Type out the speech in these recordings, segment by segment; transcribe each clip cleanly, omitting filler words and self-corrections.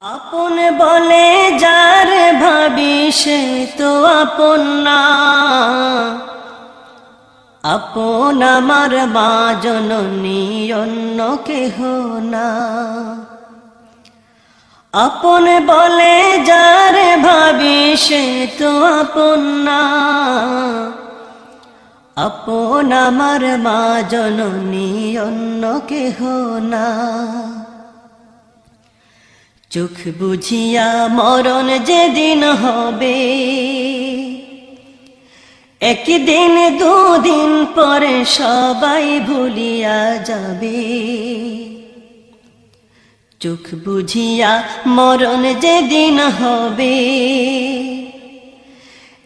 আপন বলে যার ভাবি সে তো আপন না, আপন আমার মা জননী অন্য কেহ না। আপন বলে যার ভাবি সে তো আপন না, আপন আমার মা জননী অন্য কেহ না। চোখ বুঝিয়া মরণ যেদিন হবে, একদিন দুদিন পরে সবাই ভুলিয়া যাবে। চোখ বুঝিয়া মরণ যেদিন হবে,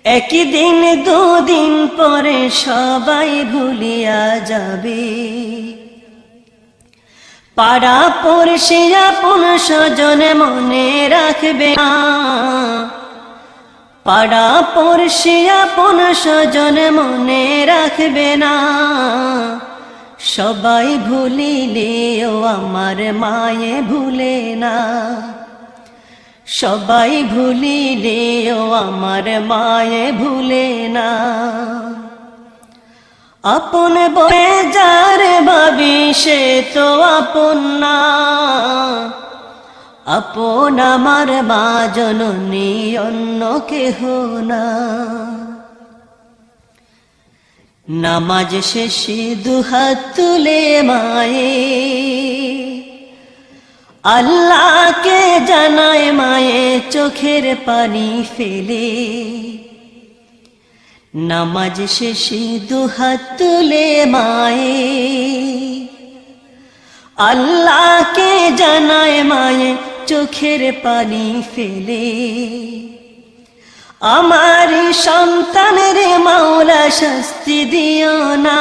একদিন দুদিন পরে সবাই ভুলিয়া যাবে। পাড়া পড়শি আপন স্বজন মনে রাখবে না, পাড়া পড়শি আপন স্বজন মনে রাখবে না। সবাই ভুলিলেও আমার মায়ে ভুলে না, সবাই ভুলিলেও আমার মায়ে ভুলে না। আপন বলে যার ভাবি সে তো আপন না, আপন আমার মা জননী অন্য কেহ না। নামাজ শেষে দুহাত তুলে মায়ে আল্লাহকে জানায় মায়ে চোখের পানি ফেলে। নামাজ শেষে দুহাত তুলে মায়ে আল্লাহকে জানায় মায়ে চোখের পানি ফেলে। আমার সন্তানের মাওলা শাস্তি দিও না,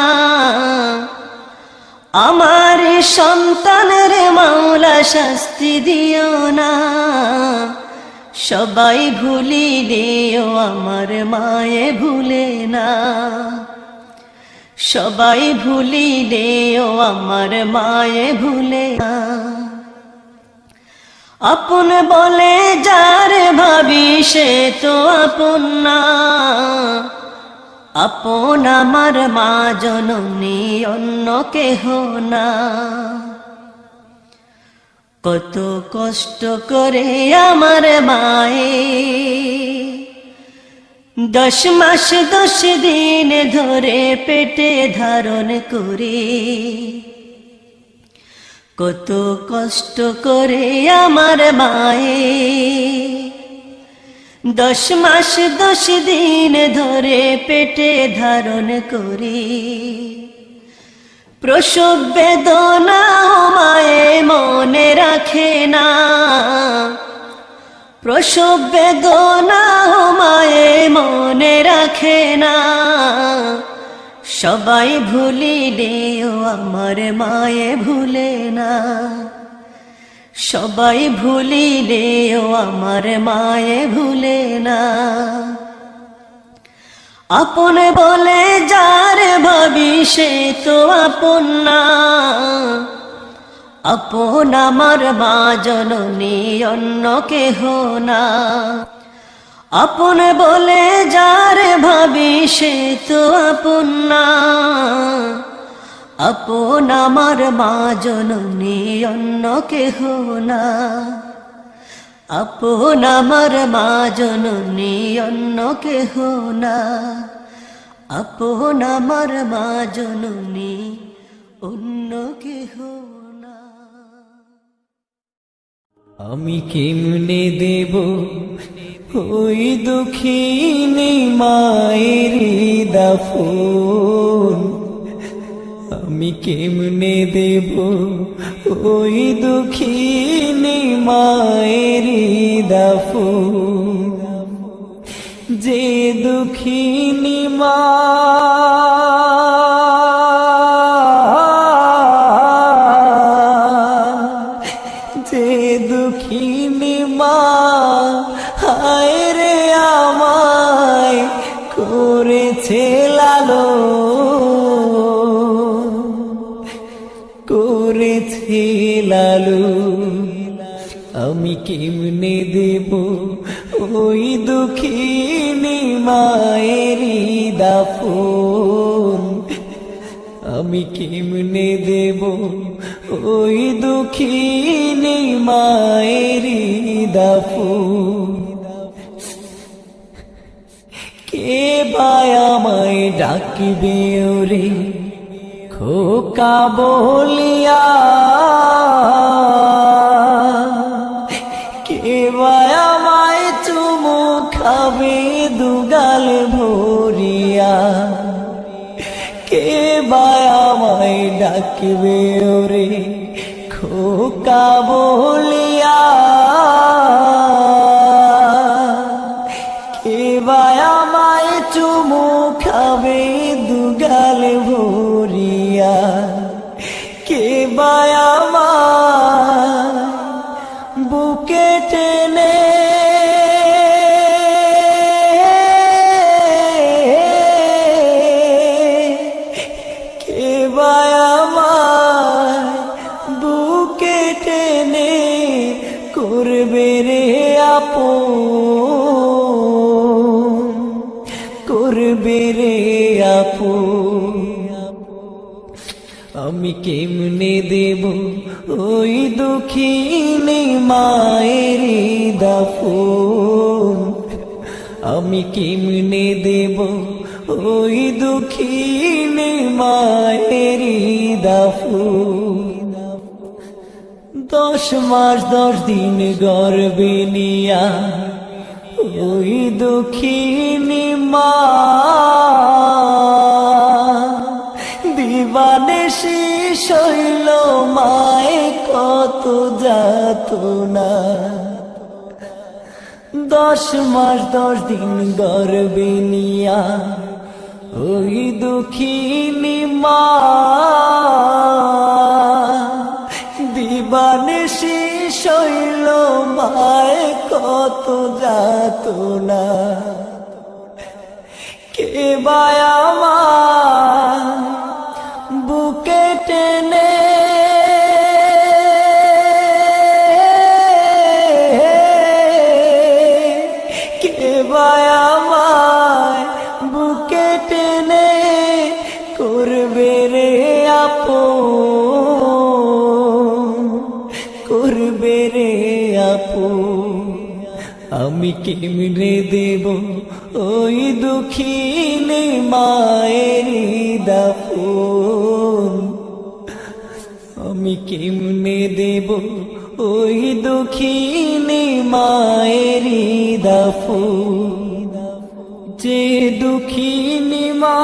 আমার সন্তানের মাওলা শাস্তি দিও না। সবাই ভুলিলেও আমার মায়ে ভুলে না, সবাই ভুলিলেও আমার মায়ে ভুলে না। আপন বলে যার ভাবি সে তো আপন না, আপন আমার মা জননী অন্য কেহ না। কত কষ্ট করে আমার মায়ে 10 মাস 10 দিন ধরে পেটে ধারণ করে। কত কষ্ট করে আমার মায়ে 10 মাস 10 দিন ধরে পেটে ধারণ করে। প্রসব বেদনা মায়ে মনে রাখে না, প্রসব বেদনা মায়ে মনে রাখে না। সবাই ভুলিলেও আমার মায়ে ভুলে না, সবাই ভুলিলেও আমার মায়ে ভুলে না। আপন বলে যার ভাবি সে তো আপন না, আপন আমার মা জননী অন্য কেহ না। আপন বলে যার ভাবি সে তো আপন না, আপন আমার মা জননী অন্য কেহ না। আপন আমার মা জননী অন্য কেহ না, আপন আমার মা জননী অন্য কেহ না। আমি কেমনে দেব ওই দুঃখিনী মায়ের দাফন, আমি কেমনে দেব ওই দুঃখিনী মায়ের দাফন। যে দুঃখিনী মা যে দুঃখিনী মা হায় রে আমায় করেছে লালন, করেছে লালন। আমি কেমনে দেব ওই দুঃখিনী মায়েরই দাফন, আমি কেমনে দেব ওই দুঃখিনী মায়েরই দাফন। কে ভাই আমায় ডাকবে ওরে খোকা বলিয়া, কে ভাই আমায় চুমু খাবে দুগাল ভরিয়া, কে ভাই আমায় ডাকবে ওরে খোকা বলিয়া, কে ভাই আমায় চুমু খাবে দুগাল ভরিয়া, কে ভাই আমায় বুকে টেনে কে ভাই আমায় বুকে টেনে করবে রে আপন, করবে রে আপন। আমি কেমনে দেব ওই দুঃখিনী মায়েরই দাফন, আমি কেমনে দেব ওই দুঃখিনী মায়েরই দাফন। 10 মাস 10 দিন গর্ভে নিয়া ওই দুঃখিনী মা দিবানিশি শৈল মায়ে কত যাতনা, 10 মাস 10 দিন গর্ভে নিয়া ওই দুঃখিনী মা দিবানিশি শৈল মায়ে কত যাতনা, কে ভাই আমায় বুকে টেনে কে ভাই আমায় বুকে টেনে করবে রে আপন, করবে রে আপন। আমি কেমনে দেব ওই দুঃখিনী মায়েরই দাফন, আমি কেমনে দেব ওই দুঃখিনী মায়েরই দাফন। যে দুঃখিনী মা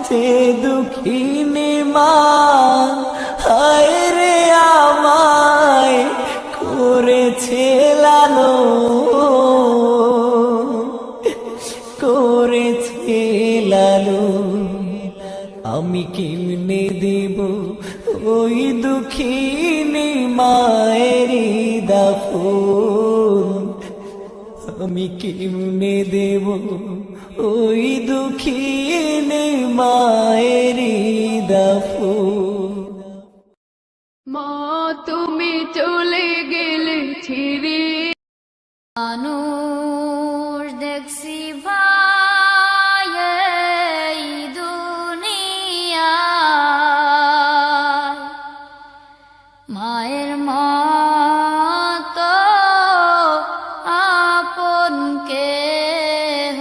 যে দুঃখিনী মা হায় রে আমায় করেছে লালন, করেছে লালন, আমি কেমনে দেব ওই দুঃখিনী মায়েরই দাফন, আমি কেমনে দেব ওই দুঃখিনী মায়েরই দাফন। মা তুমি চলে গেলে ছিড়ে মানুষ দেখছি ভাই এই দুনিয়ায়, মায়ের মতো আপন কেহ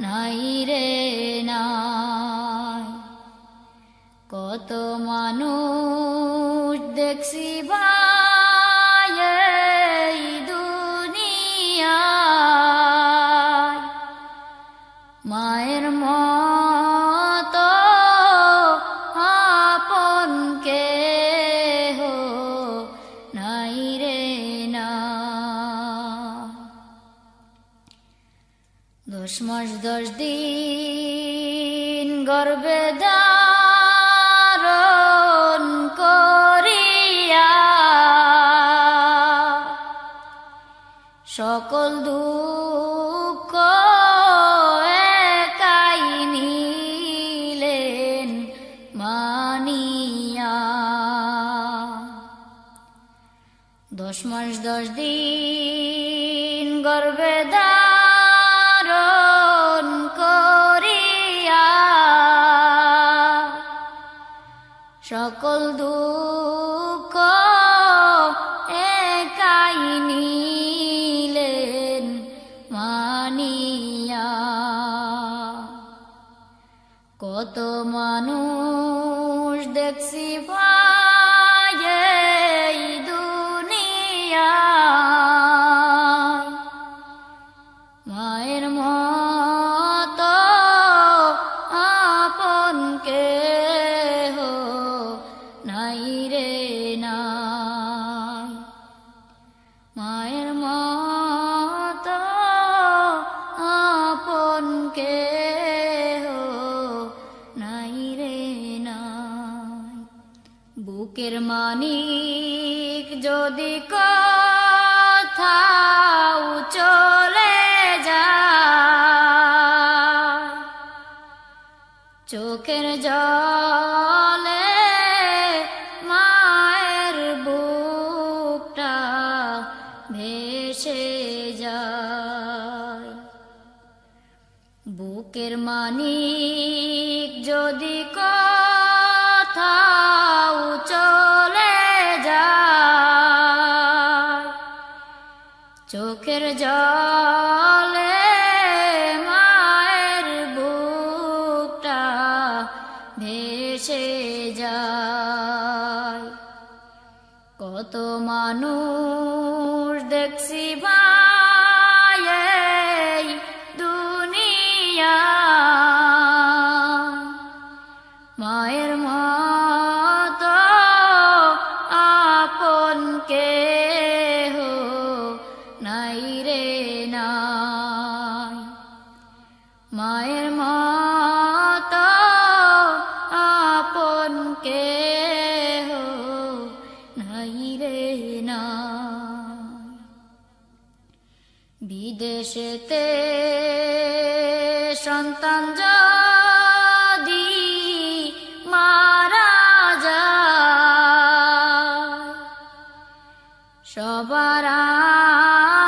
নাই রে নাই। কত মানুষ দেখছি ভাই এই দুনিয়ায়, মায়ের মতো আপন কেহ নাই রে না। 10 মাস 10 দিন গর্ভে ধারণ করিয়া সকল দুঃখ একাই নিলেন মানি 10 মাস 10 দিন গর্ভে ধারণ করিয়া সকল দুঃখ একাই নিলেন মানিয়া। কত মানুষ দেখছি ভাই এই দুনিয়ায়, মায়ের মতো আপন কেহ নাই রে নাই, মায়ের মতো আপন কেহ নাই রে নাই। বুকের মানিক যদি কোথাও চলে যায়, চোখের জলে মায়ের বুকটা ভেসে যায়। বুকের মানিক যদি কোথাও চলে যায়, চোখের জলে মায়ের বুকটা ভেসে যায়। কত মানুষ দেখছি ভাই এই দুনিয়ায়, মায়ের মতো আপন কেহ নাই রে নাই, মায়ের মতো আপন কেহ নাই রে নাই। বিদেশেতে সন্তান যদি মারা যায়, সবার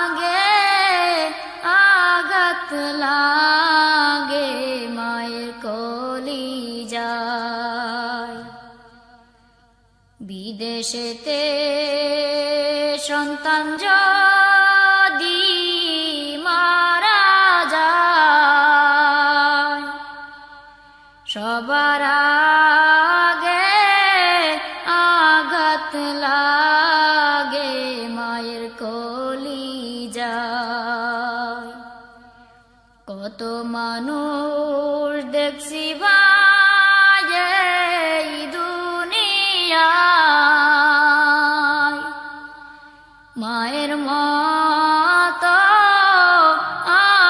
আগে আঘাত লাগে মায়ের কলিজায়। বিদেশেতে সন্তান যদি মারা যায়, সবার আগে আঘাত লাগে মায়ের কলিজায়। কত মানুষ দেখছি ভাই এই দুনিয়ায়, মায়ের মতো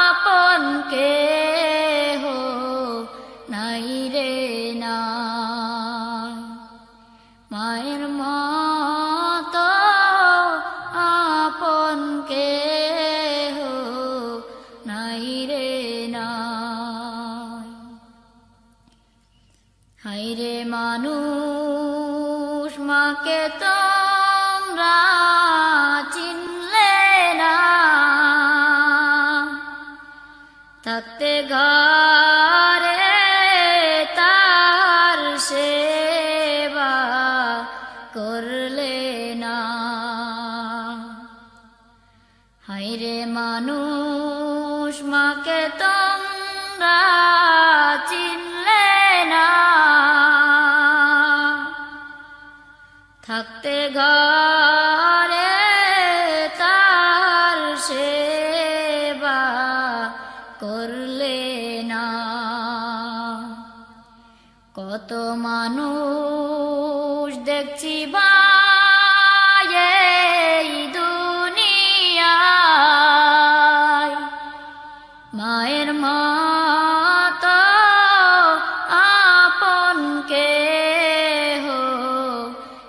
আপন কেহ নাই রে নাই, মায়ের মতো আপন কেহ নাই রে নাই। হায়রে মানুষ মাকে তোমরা চিনলে না, থাকতে ঘরে তার সেবা করলে না। হায়রে মানুষ মাকে তোমরা চিনলে না, থাকতে ঘরে তার সেবা করলে না। কত মানুষ দেখছি ভাই এই দুনিয়ায়, মায়ের মতো আপন কেহ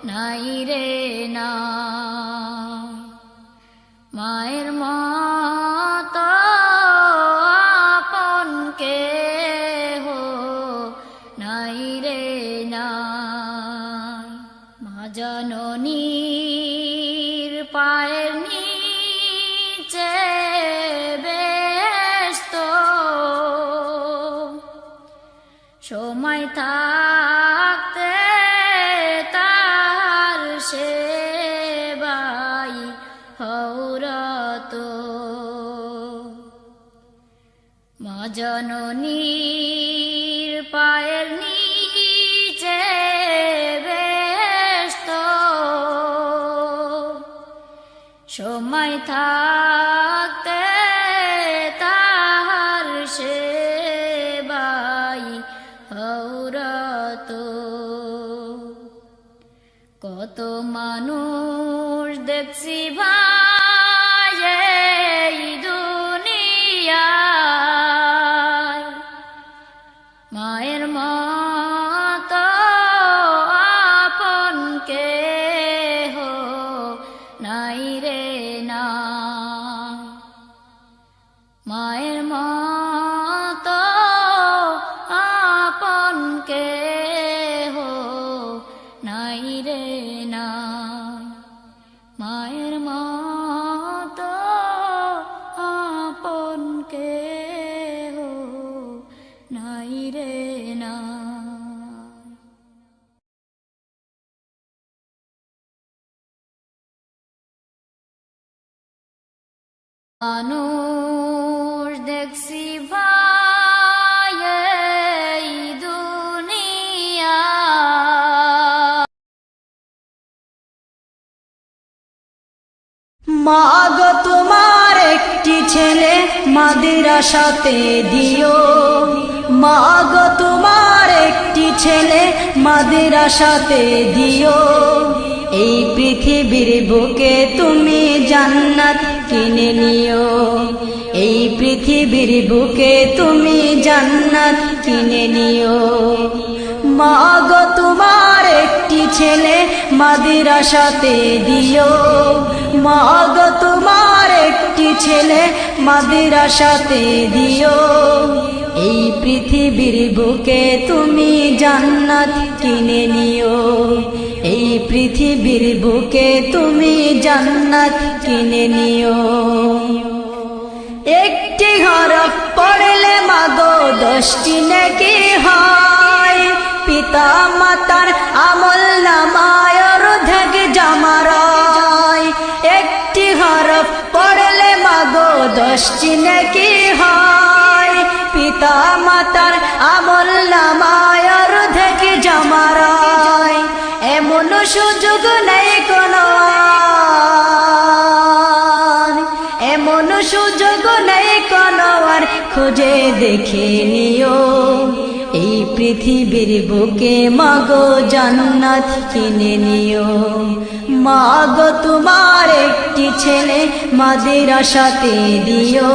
নাই রে নাই, মায়ের মতো আপন কেহ নাই রে নাই। মা জননীর পা জননীর পায়ের নিচে বেস্ত সময় থাকতে তাহার সেবাই হৌরত কত মানুষ দেখছি ভাই এই দুনিয়ায় মায়ের মতো আপন কেহ নাই রে না মায়ের মতো আপন কেহ নাই রে না মায়ের মতো আপন কেহ নাই রে না মানুষ দেখছি ভাই এই দুনিয়া মা গো তোমার একটি ছেলে মাদ্রাসাতে দিও মা গো তোমার একটি ছেলে মাদ্রাসাতে দিও এই পৃথিবীর বুকে তুমি জান্নাত কিনে নিও এই পৃথিবীর বুকে তুমি জান্নাত কিনে নিও মা গো তোমার একটি ছেলে মাদ্রাসাতে দিও মা গো তোমার একটি ছেলে মাদ্রাসাতে দিও এই পৃথিবীর বুকে তুমি জান্নাত কিনে নিও এই পৃথিবীর বুকে তুমি জান্নাত কিনে নিও একটি হরফ পড়লে মাগো 10টি নেকি হয় পিতা মাতার আমল নামায় অর্ধেক জমা রয় একটি হরফ পড়লে মাগো 10টি নেকি হয় পিতা মাতার আমল নামায় অর্ধেক জমা রয় এমন সুযোগ নেই কোনো আর এমন সুযোগ নেই কোনো আর খুঁজে দেখে নিও এই পৃথিবীর বুকে মাগো জান্নাত কিনে নিও মাগো তোমার একটি ছেলে মাদ্রাসাতে দিও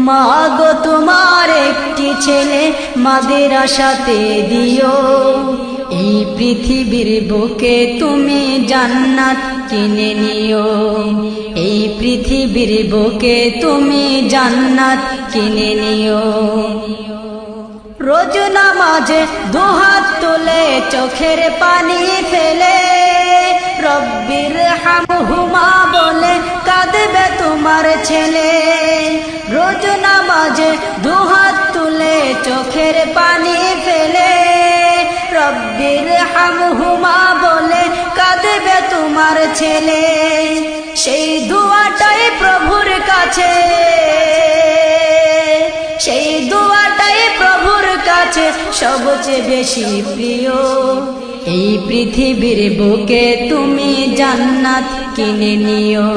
মাগো তোমার একটি ছেলে মাদ্রাসাতে দিও এই পৃথিবীর বুকে তুমি জান্নাত কিনে নিও এই পৃথিবীর বুকে তুমি জান্নাত কিনে নিও রোজ নামাজে দুহাত তুলে চোখের পানি ফেলে রব্বির হামহুমা বলে কাঁদবে তোমার ছেলে রোজ নামাজে দুহাত তুলে চোখের পানি ফেলে রব্বির হামহুমা বলে কাঁদবে তোমার ছেলে সেই দুয়াটাই প্রভুর কাছে সেই দুয়াটাই প্রভুর কাছে সবচেয়ে বেশি প্রিয় এই পৃথিবীর বুকে তুমি জান্নাত কিনে নিও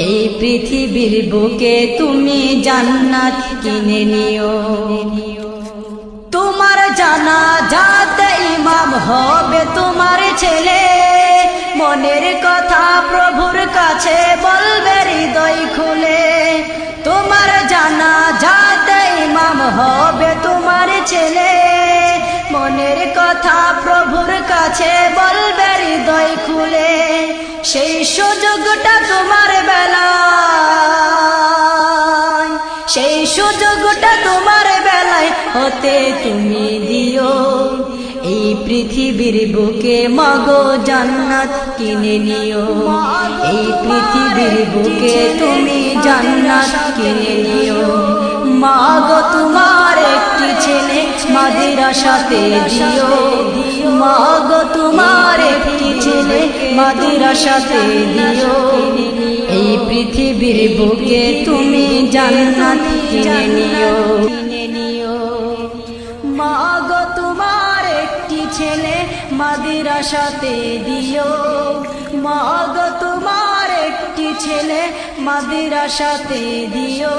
এই পৃথিবীর বুকে তুমি জান্নাত কিনে নিও তোমার জানাজাতে ইমাম হবে তোমার ছেলে মনের কথা প্রভুর কাছে বলবে হৃদয় খুলে তোমার জানাজাতে ইমাম হবে তোমার ছেলে মনের কথা প্রভুর কাছে বলবে হৃদয় খুলে সেই সুযোগটা তোমার বেলায় সেই সুযোগটা তোমার বেলায় হতে তুমি দিও এই পৃথিবীর বুকে মাগো জান্নাত কিনে নিও এই পৃথিবীর বুকে তুমি জান্নাত কিনে নিও মাগো তোমার একটি ছেলে মাদ্রাসাতে দিও মাগো তোমার একটি ছেলে মাদ্রাসাতে দিও এই পৃথিবীর বুকে তুমি জান্নাত কিনে নিও। মাদ্রাসাতে দিও। মা গো তোমার একটি ছেলে মাদ্রাসাতে দিও।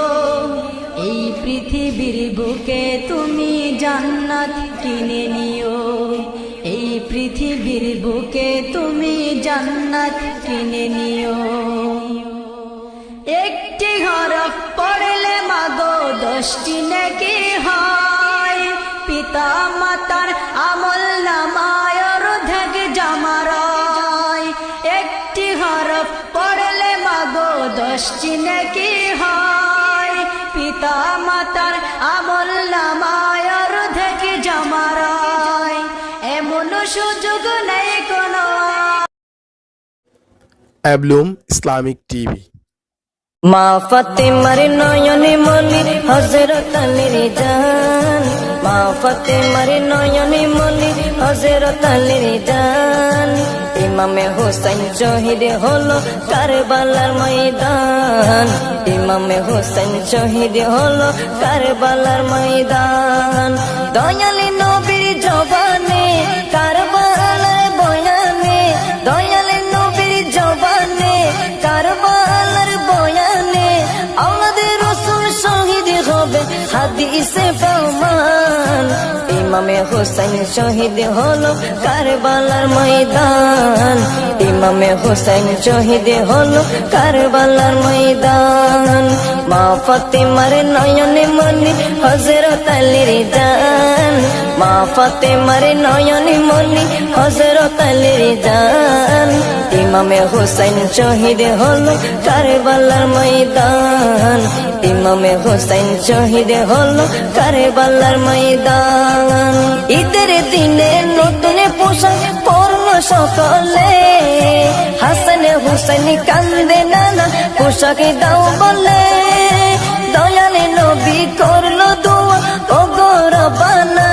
এই পৃথিবীর বুকে তুমি জান্নাত কিনে নিও। এই পৃথিবীর বুকে তুমি জান্নাত কিনে নিও। একটি হরফ পড়লে মাগো 10টি নেকি হয়। পিতা মাতার আমল নামায় অর্ধেক জমারায়। একটি হরফ পড়লে মাগো 10টি নেকি হয়। পিতা মাতার আমল নামায় অর্ধেক জমারায়। এমন সুযোগ নেই কোনো। অ্যাবলুম ইসলামিক টিভি। মা ফাতেমার নয়নে মনি হযরত আলীর জান। মা ফাতেমার নয়নে মনি হযরত আলীর জান। ইমামে হোসেন শহীদ হলো কারবালার ময়দান। ইমামে হোসেন শহীদ হলো কারবালার ময়দান। দয়ালি নবীর জবানে কারবালার বয়ানে। দয়ালি নবীর জবানে কারবালার বয়ানে। আমাদের রাসূল শহীদ হবে হাদিসে প্রমাণ। ইমামে হোসেন শহীদ হলো কারবালার ময়দান। ইমামে হোসেন শহীদ হলো কারবালার ময়দান। মা ফাতেমার নয়নে মনি হযরত আলীর জান। মা ফাতেমার নয়নে মনি হযরত আলীর জান। ইমামে হোসেন শহীদ হলো কারবালার ময়দান। ইমামে হোসেন শহীদ হলো কারবালার ময়দান। ঈদের দিনে নতুন পোশাক পরলো সকলে। হাসান হুসেন কান্দে নানা পোশাক দাও বলে। দয়ালে নবী করলো দোয়া ও গো রব্বানা।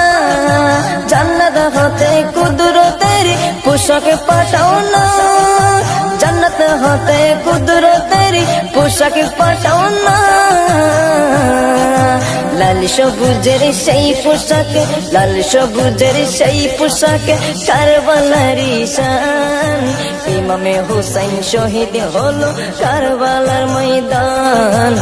জান্নাত হতে কুদরতের পোশাক পাঠাও না। জান্নাত হতে কুদরতের পোশাক পাঠাও না। লাল সবুজের সেই পোশাকে, লাল সবুজের সেই পোশাকে কারবালারি শান। ইমামে হোসেন শহীদ হলো কারবালার ময়দান।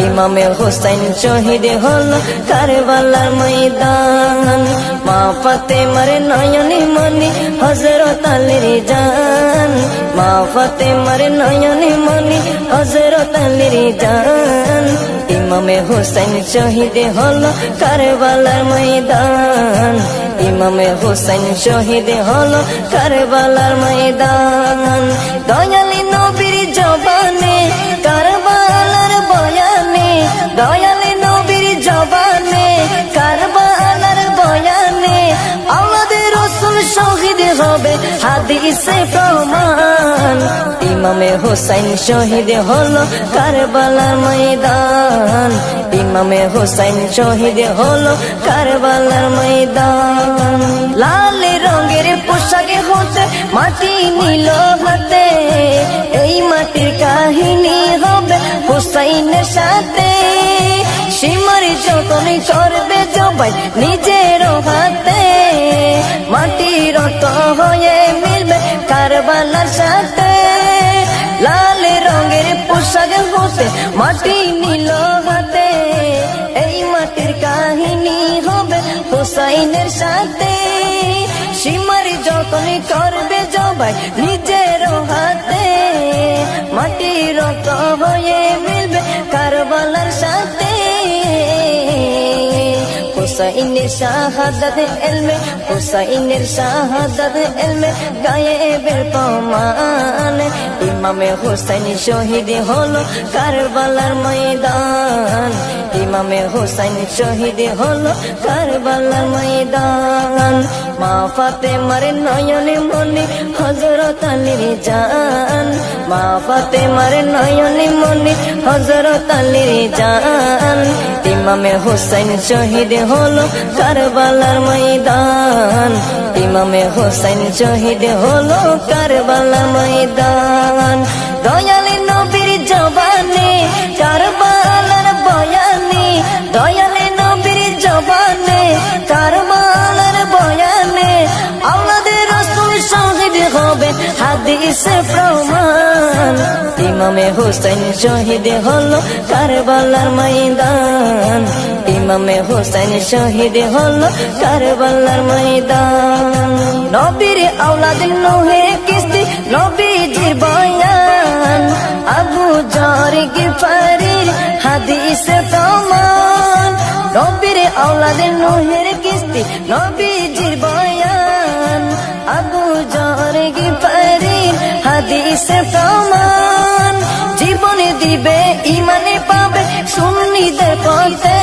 ইমামে হোসেন শহীদ হলো কারবালার ময়দান। মা ফাতেমার নয়নে মনি হযরত আলীর জান। মা ফাতেমার নয়নে মনি হযরত আলীর জান। ইমামে হোসেন শহীদ হলো কারবালার ময়দান। ইমামে হোসেন শহীদ হলো কারবালার ময়দান। দয়ালি নবীর জবানে কারবালার বয়ানে। দয়ালি নবীর জবানে কারবালার বয়ানে। আমাদের রাসূল শহীদ হবে হাদিসে প্রমাণ। ইমামে হোসেন শহীদ হলো কারবালার ময়দান। ইমামে হোসেন শহীদ হলো কারবালার ময়দান। লাল রঙের পোশাকে হতে মাটি নিল হাতে। এই মাটির কাহিনী হবে হুসাইনের সাথে। সীমার যতন করবে জবাই নিজের হাতে। মাটির রক্ত হয়ে মিলবে কারবালার সাথে। লাল রঙের পোশাক হতে মাটি নিল হাতে। এই মাটির কাহিনী হবে হুসাইনের সাথে। সীমার যতন করবে জবাই নিজের হাতে। মাটির রক্ত হয়ে মিলবে কারবালার সাথে। হুসাইনের শাহাদাত ইলমে, হুসাইনের শাহাদাত ইলমে গায়েবের প্রমাণ। ইমামে হোসেন শহীদ হলো কারবালার ময়দান। ইমামে হোসেন শহীদ হলো কারবালার ময়দান। মা ফাতেমার নয়নে মনি হযরত আলীর জান। মা ফাতেমার নয়নে মনি হযরত আলীর জান। ইমামে হোসেন শহীদ হলো কারবালার ময়দান। ইমামে হোসেন শহীদ হলো কারবালার ময়দান। দয়ালি নবীর জবানে কারবালার বয়ানে। দয়ালি নবীর জবানে কারবালার বয়ানে। আমাদের রাসূল হাদিসে প্রমাণ ইমামে হোসেন শহীদ হলো কারবালার ময়দান ইমামে হোসেন শহীদ হলো কারবালার ময়দান নবীর আওলাদ নূহে কিস্তি নবীজির বয়ান আবু যর গিফারির হাদিসে প্রমাণ নবীর আওলাদ নূহের কিস্তি নবীজির বয়ান আবু যর গিফারির হাদিসে প্রমাণ জীবনে দিবে ইমানে পাবে সুন্নিদের পথে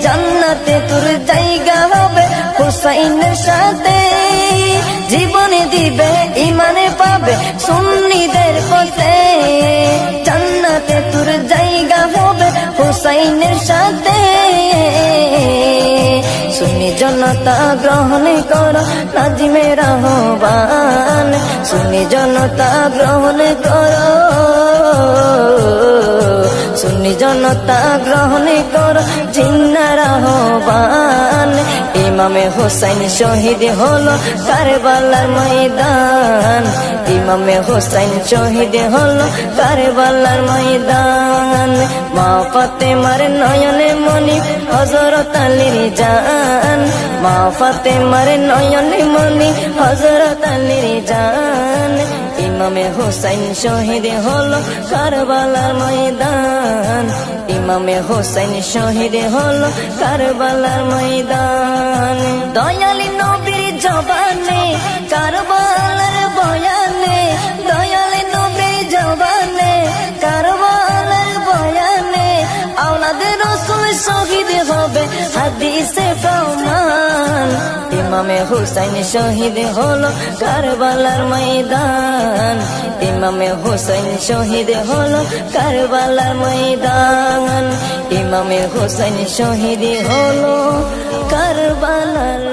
জান্নাতে তোর জায়গা হবে হুসাইনের সাথে জীবনে দিবে ইমানে পাবে সুন্নিদের পথে জান্নাতে তোর জায়গা হবে হুসাইনের সাথে সুন্নি জনতা গ্রহণ কর নাজিমের আহ্বান সুন্নি জনতা গ্রহণ কর সুন্নি জনতা গ্রহণ কর জিন্নার আহ্বান ইমামে হোসেন শহীদ হলো কারবালার ময়দান ইমামে হোসেন শহীদ হলো কারবালার ময়দান মা ফাতেমার নয়নে মনি হযরত আলীর জান মা ফাতেমার নয়নে মনি হযরত আলীর জান ইমামে হোসেন শহীদ হলো কারবালার ময়দান ইমামে হোসেন শহীদ হলো কারবালার ময়দান দয়ালি নবীর জবানে কারবালার বয়ানে দয়ালি নবীর জবানে কারবালার বয়ানে আওলাদ রাসূল শহীদ হবে হাদিসে প্রমাণ ইমামে হোসেন শহীদ হলো কারবালার ময়দান ইমামে হোসেন শহীদ হলো কারবালার ময়দান ইমামে হোসেন শহীদ হলো কারবালার